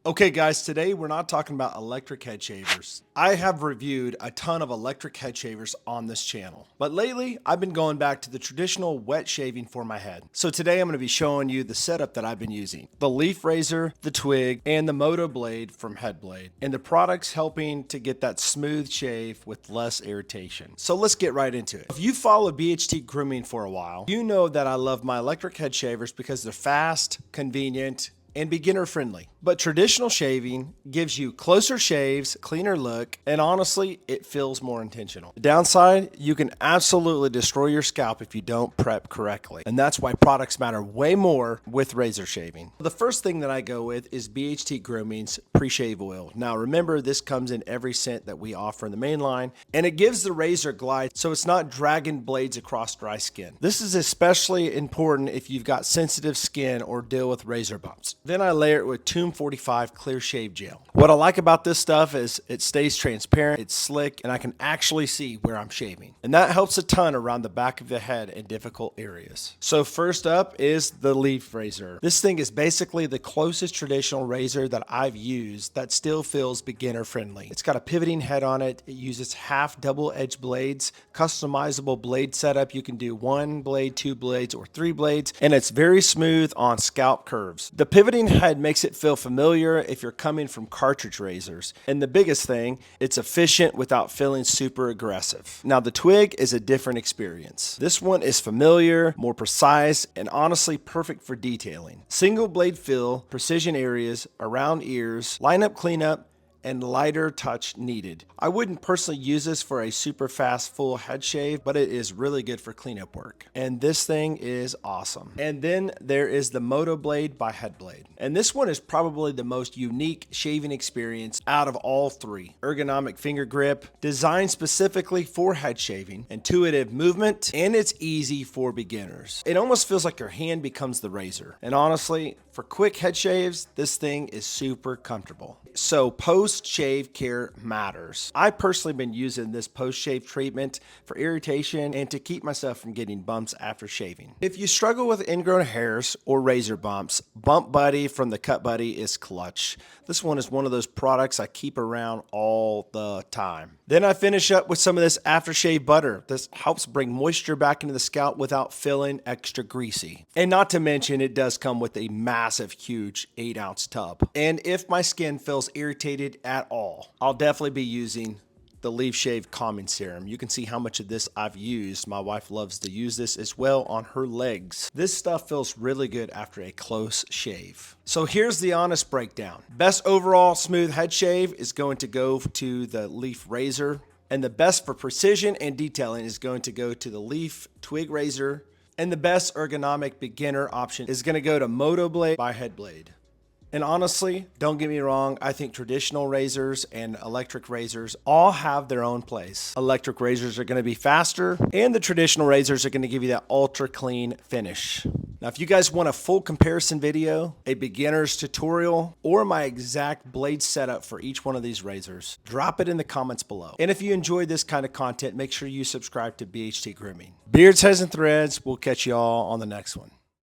Okay guys, today we're not talking about electric head shavers. I have reviewed a ton of electric head shavers on this channel, but lately I've been going back to the traditional wet shaving for my head. So today I'm going to be showing you the setup that I've been using. The leaf razor, the twig, and the MOTO blade from Headblade. And the product's helping to get that smooth shave with less irritation. So let's get right into it. If you follow BHT Grooming for a while, you know that I love my electric head shavers because they're fast, convenient, and beginner friendly. But traditional shaving gives you closer shaves, cleaner look, and honestly, it feels more intentional. The downside, you can absolutely destroy your scalp if you don't prep correctly. And that's why products matter way more with razor shaving. The first thing that I go with is BHT Grooming's Pre-Shave Oil. Now remember, this comes in every scent that we offer in the main line, and it gives the razor glide so it's not dragging blades across dry skin. This is especially important if you've got sensitive skin or deal with razor bumps. Then I layer it with Tomb 45 Clear Shave Gel. What I like about this stuff is it stays transparent, it's slick, and I can actually see where I'm shaving. And that helps a ton around the back of the head in difficult areas. So first up is the leaf razor. This thing is basically the closest traditional razor that I've used that still feels beginner friendly. It's got a pivoting head on it. It uses half double edge blades, customizable blade setup. You can do one blade, two blades, or three blades, and it's very smooth on scalp curves. The pivoting head makes it feel familiar if you're coming from cartridge razors. And the biggest thing, it's efficient without feeling super aggressive. Now the twig is a different experience. This one is familiar, more precise, and honestly perfect for detailing. Single blade fill, precision areas, around ears, lineup cleanup, and lighter touch needed. I wouldn't personally use this for a super fast full head shave, but it is really good for cleanup work. And this thing is awesome. And then there is the MOTO blade by Headblade. And this one is probably the most unique shaving experience out of all three. Ergonomic finger grip, designed specifically for head shaving, intuitive movement, and it's easy for beginners. It almost feels like your hand becomes the razor. And honestly, for quick head shaves, this thing is super comfortable. So post-shave care matters. I've personally been using this post-shave treatment for irritation and to keep myself from getting bumps after shaving. If you struggle with ingrown hairs or razor bumps, Bump Buddy from the Cut Buddy is clutch. This one is one of those products I keep around all the time. Then I finish up with some of this aftershave butter. This helps bring moisture back into the scalp without feeling extra greasy. And not to mention, it does come with a massive, huge 8-ounce tub. And if my skin feels irritated at all, I'll definitely be using the Leaf Shave Calming Serum. You can see how much of this I've used. My wife loves to use this as well on her legs. This stuff feels really good after a close shave. So here's the honest breakdown. Best overall smooth head shave is going to go to the Leaf Razor, and the best for precision and detailing is going to go to the Leaf Twig Razor, and the best ergonomic beginner option is going to go to MOTO blade by Headblade. And honestly, don't get me wrong, I think traditional razors and electric razors all have their own place. Electric razors are going to be faster, and the traditional razors are going to give you that ultra clean finish. Now, if you guys want a full comparison video, a beginner's tutorial, or my exact blade setup for each one of these razors, drop it in the comments below. And if you enjoyed this kind of content, make sure you subscribe to BHT Grooming. Beards, Heads, and Threads, we'll catch you all on the next one.